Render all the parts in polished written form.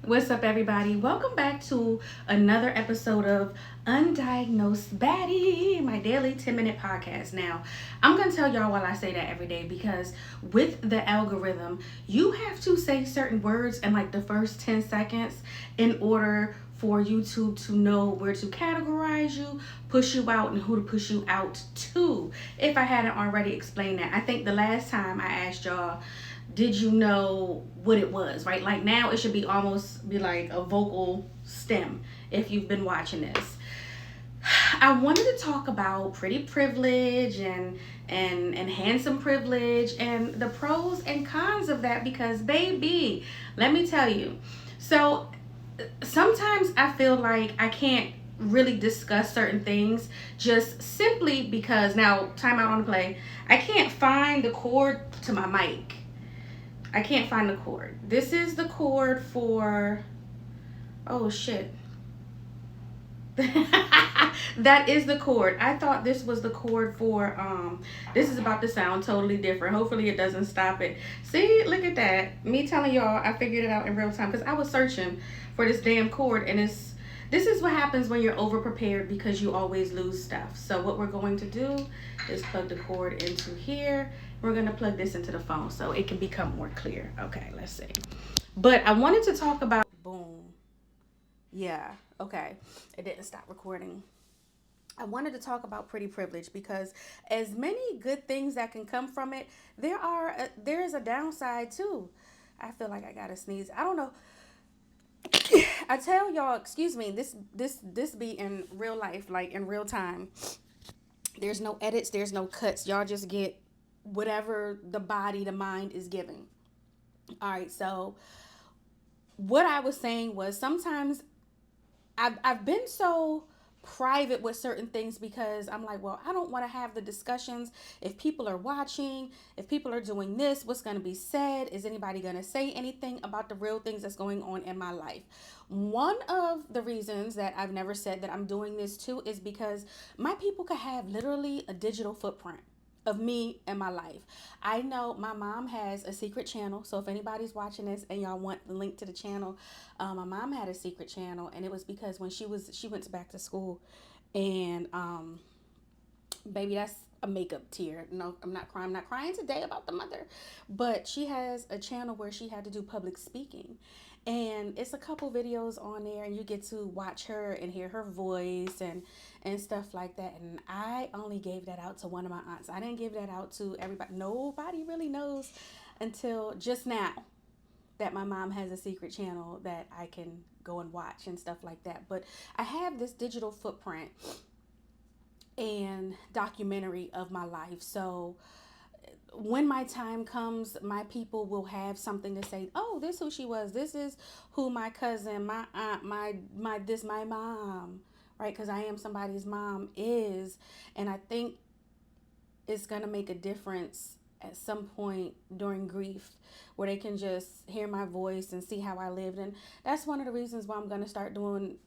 What's up, everybody? Welcome back to another episode of Undiagnosed Baddie, my daily 10-minute podcast. Now, I'm going to tell y'all why I say that every day because with the algorithm, you have to say certain words in like the first 10 seconds in order for YouTube to know where to categorize you, push you out, and who to push you out to. If I hadn't already explained that, I think the last time I asked y'all, did you know what it was, right? Like now it should be almost be like a vocal stem if you've been watching this. I wanted to talk about pretty privilege and handsome privilege and the pros and cons of that because baby, let me tell you. So sometimes I feel like I can't really discuss certain things just simply because now time out on the play. I can't find the cord to my mic. I can't find the cord. This is the cord for. Oh shit. That is the cord. I thought this was the cord for. This is about to sound totally different. Hopefully it doesn't stop it. See, look at that. Me telling y'all I figured it out in real time because I was searching for this damn cord and it's. This is what happens when you're over prepared because you always lose stuff. So what we're going to do is plug the cord into here. We're going to plug this into the phone so it can become more clear. Okay, let's see. But I wanted to talk about boom. Yeah, okay. It didn't stop recording. I wanted to talk about pretty privilege because as many good things that can come from it, there is a downside too. I feel like I got to sneeze. I don't know. I tell y'all, excuse me, this be in real life, like in real time. There's no edits, there's no cuts. Y'all just get whatever the body, the mind is giving. All right, so what I was saying was sometimes I've been so private with certain things because I'm like, well, I don't want to have the discussions. If people are watching, if people are doing this, what's going to be said? Is anybody going to say anything about the real things that's going on in my life? One of the reasons that I've never said that I'm doing this too is because my people could have literally a digital footprint of me and my life. I know my mom has a secret channel. So if anybody's watching this and y'all want the link to the channel, my mom had a secret channel, and it was because when she went back to school, and baby, that's a makeup tear. No, I'm not crying. I'm not crying today about the mother, but she has a channel where she had to do public speaking. And it's a couple videos on there, and you get to watch her and hear her voice and stuff like that. And I only gave that out to one of my aunts. I didn't give that out to everybody. Nobody really knows until just now that my mom has a secret channel that I can go and watch and stuff like that. But I have this digital footprint and documentary of my life. So when my time comes, my people will have something to say. Oh, this is who she was. This is who my cousin, my aunt, my mom, right? Because I am somebody's mom is, and I think it's gonna make a difference at some point during grief where they can just hear my voice and see how I lived. And that's one of the reasons why I'm going to start doing,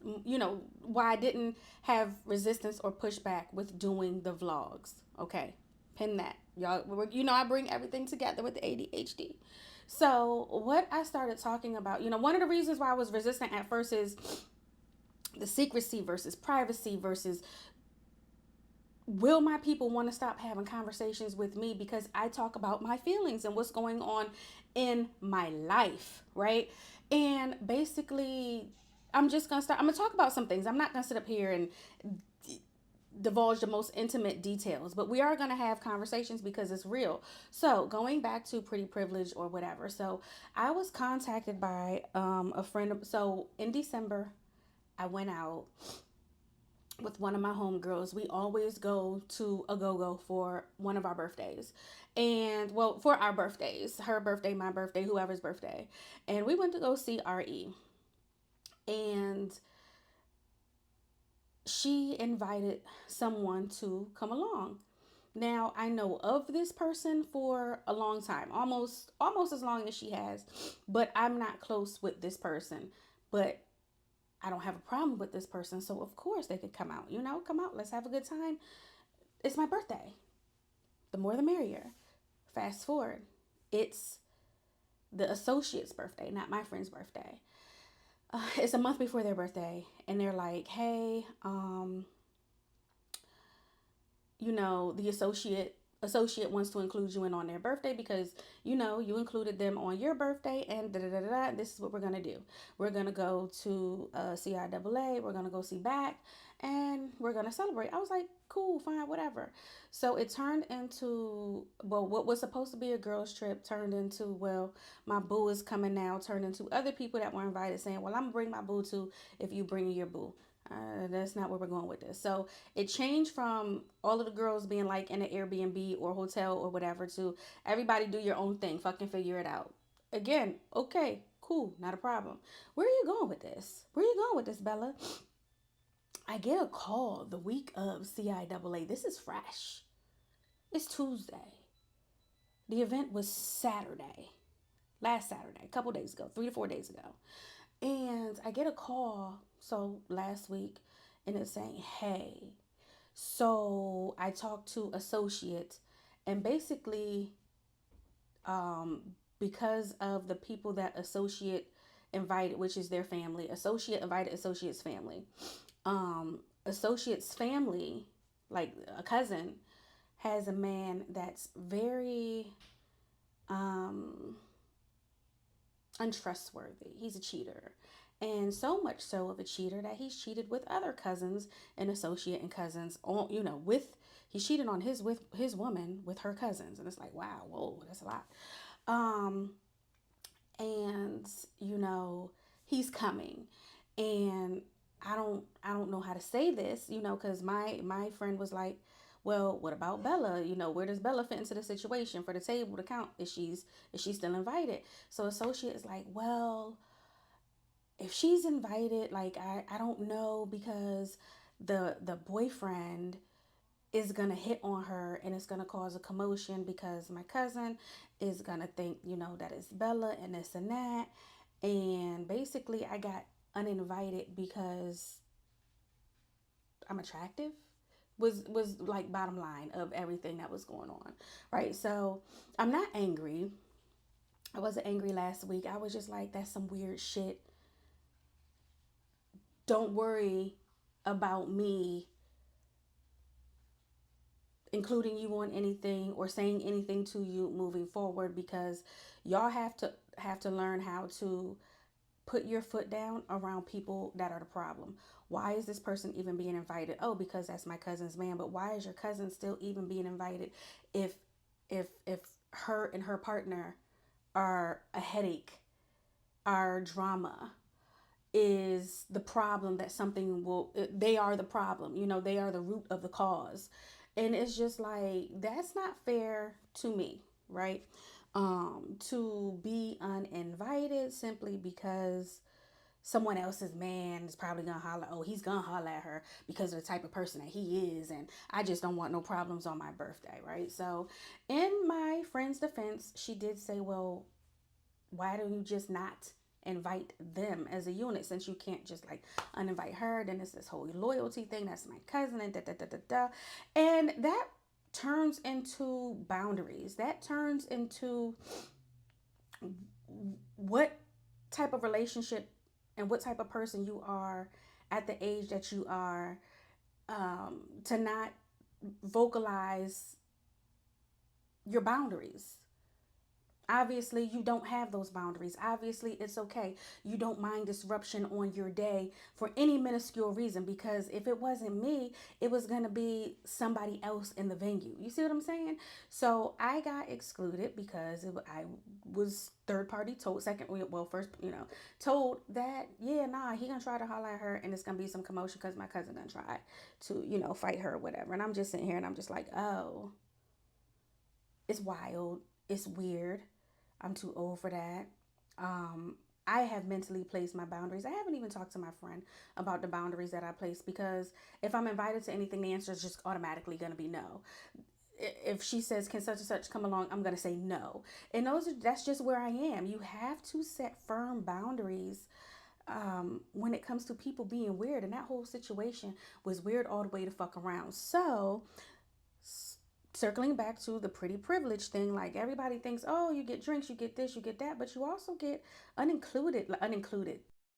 why I didn't have resistance or pushback with doing the vlogs. Okay, pin that. Y'all, I bring everything together with the ADHD. So what I started talking about, one of the reasons why I was resistant at first is the secrecy versus privacy versus will my people want to stop having conversations with me because I talk about my feelings and what's going on in my life, right? And basically, I'm going to talk about some things. I'm not going to sit up here and divulge the most intimate details, but we are going to have conversations because it's real. So going back to pretty privilege or whatever. So I was contacted by a friend. So in December, I went out with one of my homegirls. We always go to a go-go for one of our birthdays. And well, for our birthdays, her birthday, my birthday, whoever's birthday. And we went to go see RE. And she invited someone to come along. Now, I know of this person for a long time, almost as long as she has, but I'm not close with this person. But I don't have a problem with this person, so of course they could come out. Come out, let's have a good time. It's my birthday. The more the merrier. Fast forward. It's the associate's birthday, not my friend's birthday. It's a month before their birthday, and they're like, "Hey, the associate wants to include you in on their birthday because you included them on your birthday, and da da da da. This is what we're gonna do. We're gonna go to CIAA. We're gonna go see back, and we're gonna celebrate." I was like, "Cool, fine, whatever." So it turned into, well, what was supposed to be a girls trip turned into, well, my boo is coming now. Turned into other people that were invited saying, "Well, I'm gonna bring my boo too if you bring your boo." That's not where we're going with this. So it changed from all of the girls being like in an Airbnb or hotel or whatever to everybody do your own thing, fucking figure it out. Again, okay, cool, not a problem. Where are you going with this? Where are you going with this, Bella? I get a call the week of CIAA. This is fresh. It's Tuesday. The event was Saturday, last Saturday, a couple days ago, 3 to 4 days ago. And I get a call, so last week, and it's saying, "Hey, so I talked to associate, and basically, because of the people that associate invited, which is their family, associate invited associate's family, associate's family, like a cousin, has a man that's very untrustworthy. He's a cheater. And so much so of a cheater that he's cheated with other cousins and associate and cousins on, with he's cheated on his with his woman with her cousins. And it's like, wow, whoa, that's a lot. Um and he's coming. And I don't know how to say this, cuz my friend was like, "Well, what about Bella? Where does Bella fit into the situation for the table to count? Is she still invited?" So associate is like, "Well, if she's invited, like I don't know, because the boyfriend is gonna hit on her and it's gonna cause a commotion because my cousin is gonna think, that it's Bella and this and that." And basically I got uninvited because I'm attractive, was like bottom line of everything that was going on. Right. So I'm not angry. I wasn't angry last week. I was just like, that's some weird shit. Don't worry about me including you on anything or saying anything to you moving forward, because y'all have to learn how to put your foot down around people that are the problem. Why is this person even being invited? Oh, because that's my cousin's man. But why is your cousin still even being invited if her and her partner are a headache, are drama, is the problem, that something will, they are the problem, they are the root of the cause. And it's just like, that's not fair to me, right? To be uninvited simply because someone else's man is probably gonna holler, oh, he's gonna holler at her because of the type of person that he is, and I just don't want no problems on my birthday, right? So in my friend's defense, she did say, "Well, why don't you just not invite them as a unit, since you can't just like uninvite her? Then it's this whole loyalty thing. That's my cousin and da da da da da." And that turns into boundaries. That turns into what type of relationship and what type of person you are at the age that you are, to not vocalize your boundaries. Obviously, you don't have those boundaries. Obviously, it's okay. You don't mind disruption on your day for any minuscule reason, because if it wasn't me, it was going to be somebody else in the venue. You see what I'm saying? So I got excluded because I was third party told, second, well, first, told that, yeah, nah, he going to try to holler at her and it's going to be some commotion because my cousin done tried to, fight her or whatever. And I'm just sitting here and I'm just like, oh, it's wild. It's weird. I'm too old for that. I have mentally placed my boundaries. I haven't even talked to my friend about the boundaries that I place, because if I'm invited to anything, the answer is just automatically going to be no. If she says, "Can such and such come along?" I'm going to say no. And that's just where I am. You have to set firm boundaries when it comes to people being weird. And that whole situation was weird all the way to fuck around. So circling back to the pretty privilege thing, like everybody thinks, oh, you get drinks, you get this, you get that, but you also get unincluded